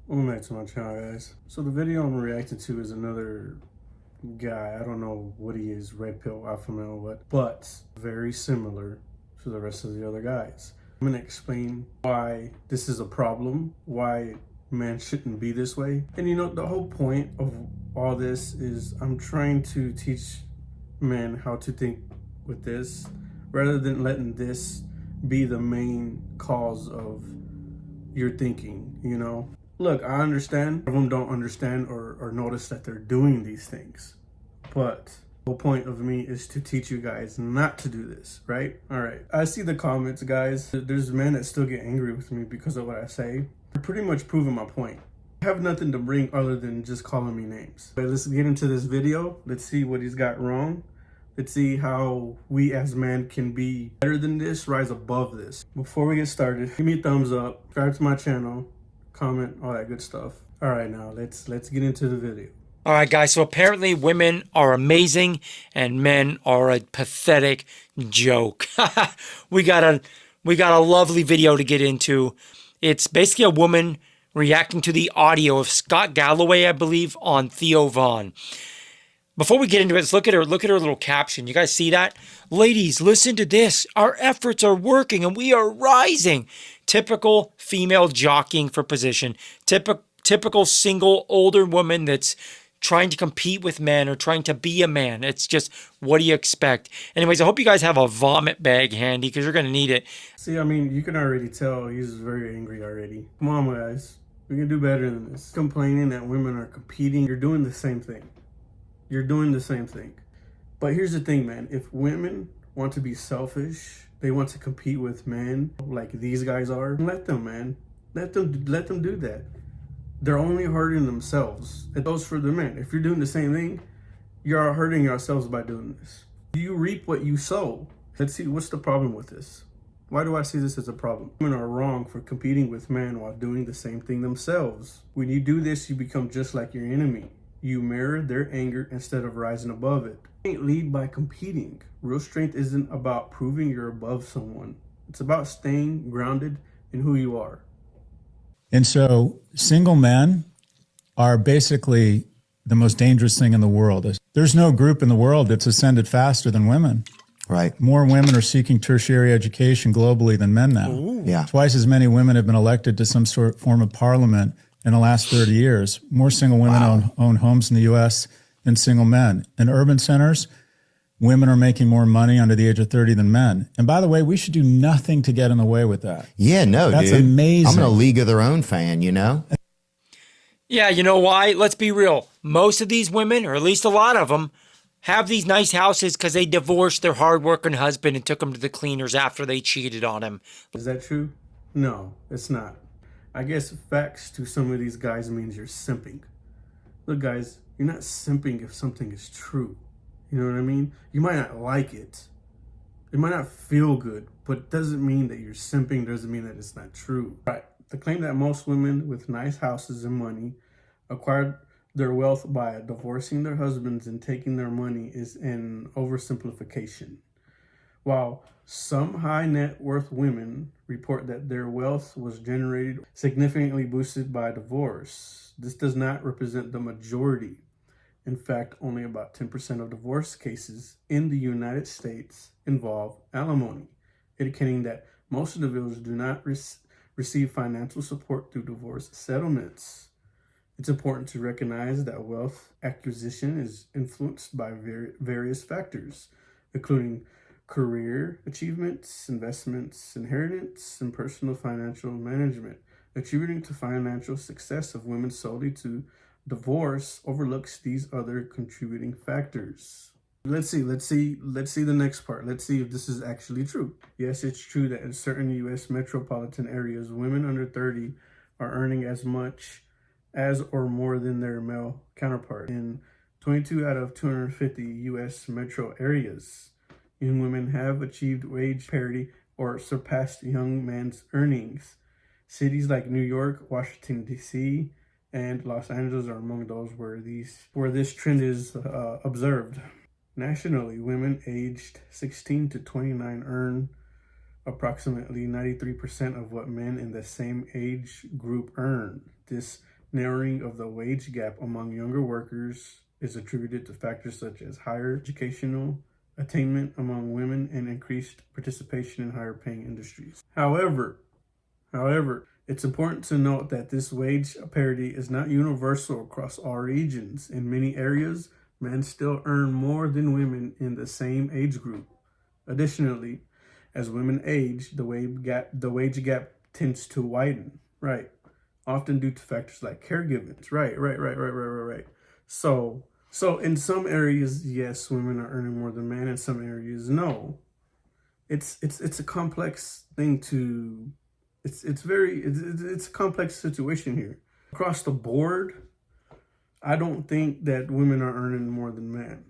Welcome back to my channel, guys. So the video I'm reacting to is another guy. I don't know what he is, red pill, alpha male, what, but very similar to the rest of the other guys. I'm gonna explain why this is a problem, why men shouldn't be this way. And you know, the whole point of all this is I'm trying to teach men how to think with this rather than letting this be the main cause of your thinking, you know? Look, I understand some of them don't understand or notice that they're doing these things, but the whole point of me is to teach you guys not to do this, right? All right, I see the comments, guys. There's men that still get angry with me because of what I say. They're pretty much proving my point. I have nothing to bring other than just calling me names. But let's get into this video. Let's see what he's got wrong. Let's see how we as men can be better than this, rise above this. Before we get started, give me a thumbs up, subscribe to my channel, comment, all that good stuff. All right, now let's get into the video. All right, guys. So apparently women are amazing and men are a pathetic joke. we got a lovely video to get into. It's basically a woman reacting to the audio of Scott Galloway, I believe, on Theo Von. Before we get into it, let's look at her little caption. You guys see that? Ladies, listen to this. Our efforts are working and we are rising. Typical female jockeying for position. Typical single older woman that's trying to compete with men or trying to be a man. It's just, what do you expect? Anyways, I hope you guys have a vomit bag handy because you're going to need it. See, I mean, you can already tell he's very angry already. Come on, guys. We can do better than this. Complaining that women are competing. You're doing the same thing. You're doing the same thing. But here's the thing, man. If women want to be selfish, they want to compete with men like these guys are, let them, man. Let them do that. They're only hurting themselves. It goes for the men. If you're doing the same thing, you're hurting yourselves by doing this. You reap what you sow. Let's see, what's the problem with this? Why do I see this as a problem? Women are wrong for competing with men while doing the same thing themselves. When you do this, you become just like your enemy. You mirror their anger instead of rising above it. You can't lead by competing. Real strength isn't about proving you're above someone. It's about staying grounded in who you are. And so single men are basically the most dangerous thing in the world. There's no group in the world that's ascended faster than women. Right. More women are seeking tertiary education globally than men now. Ooh. Yeah. Twice as many women have been elected to some form of parliament in the last 30 years. More single women own homes in the U.S. than single men. In urban centers, women are making more money under the age of 30 than men. And by the way, we should do nothing to get in the way with that. Yeah, no, That's dude. amazing. I'm a League of Their Own fan, you know? Yeah, you know why? Let's be real. Most of these women, or at least a lot of them, have these nice houses because they divorced their hardworking husband and took him to the cleaners after they cheated on him. Is that true? No, it's not. I guess facts to some of these guys means you're simping. Look, guys, you're not simping if something is true. You know what I mean? You might not like it. It might not feel good, but it doesn't mean that you're simping, doesn't mean that it's not true. Right. The claim that most women with nice houses and money acquired their wealth by divorcing their husbands and taking their money is an oversimplification. While some high net worth women report that their wealth was generated significantly boosted by divorce, this does not represent the majority. In fact, only about 10% of divorce cases in the United States involve alimony, indicating that most individuals do not receive financial support through divorce settlements. It's important to recognize that wealth acquisition is influenced by various factors, including career achievements, investments, inheritance, and personal financial management. Attributing to financial success of women solely to divorce overlooks these other contributing factors. Let's see the next part. Let's see if this is actually true. Yes, it's true that in certain U.S. metropolitan areas, women under 30 are earning as much as or more than their male counterpart. In 22 out of 250 U.S. metro areas, young women have achieved wage parity or surpassed young men's earnings. Cities like New York, Washington, D.C., and Los Angeles are among those where this trend is observed. Nationally, women aged 16 to 29 earn approximately 93% of what men in the same age group earn. This narrowing of the wage gap among younger workers is attributed to factors such as higher educational attainment among women and increased participation in higher paying industries. However, it's important to note that this wage parity is not universal across all regions. In many areas, men still earn more than women in the same age group. Additionally, as women age, the wage gap tends to widen, right? Often due to factors like caregiving. Right. So in some areas, yes, women are earning more than men. In some areas, no. It's a complex thing to. It's a complex situation here. Across the board, I don't think that women are earning more than men.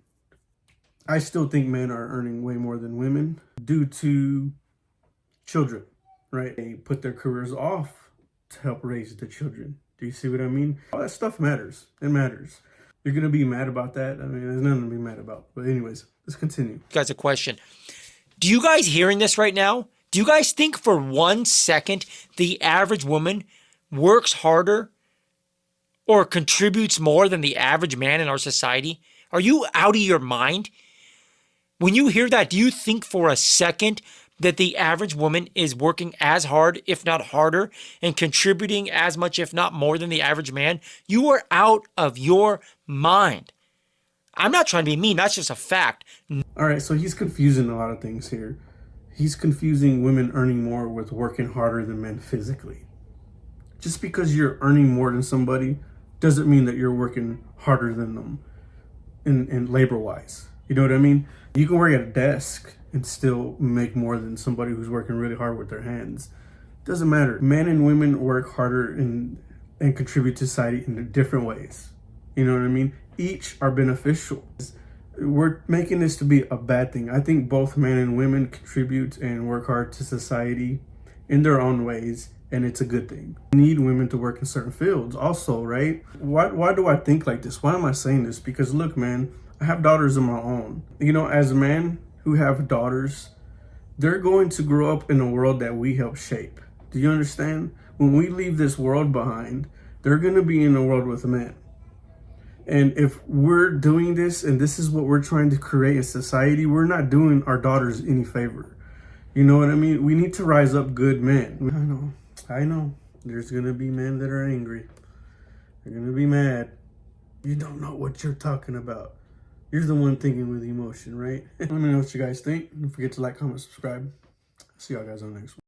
I still think men are earning way more than women due to children, right? They put their careers off to help raise the children. Do you see what I mean? All that stuff matters. It matters. You're going to be mad about that? I mean, there's nothing to be mad about. But anyways, let's continue. Guys, a question. Do you guys hearing this right now? Do you guys think for 1 second the average woman works harder or contributes more than the average man in our society? Are you out of your mind? When you hear that, do you think for a second that the average woman is working as hard, if not harder, and contributing as much, if not more, than the average man? You are out of your mind. I'm not trying to be mean. That's just a fact. All right, so he's confusing a lot of things here. He's confusing women earning more with working harder than men physically. Just because you're earning more than somebody doesn't mean that you're working harder than them in labor-wise. You know what I mean? You can work at a desk and still make more than somebody who's working really hard with their hands. Doesn't matter. Men and women work harder and contribute to society in different ways. You know what I mean? Each are beneficial. We're making this to be a bad thing. I think both men and women contribute and work hard to society in their own ways, and it's a good thing. We need women to work in certain fields also, right? Why do I think like this? Why am I saying this? Because look, man, I have daughters of my own. You know, as men who have daughters, they're going to grow up in a world that we help shape. Do you understand? When we leave this world behind, they're going to be in a world with men. And if we're doing this and this is what we're trying to create in society, we're not doing our daughters any favor. You know what I mean? We need to rise up good men. I know. There's going to be men that are angry. They're going to be mad. You don't know what you're talking about. You're the one thinking with emotion, right? Let me know what you guys think. Don't forget to like, comment, subscribe. See y'all guys on the next one.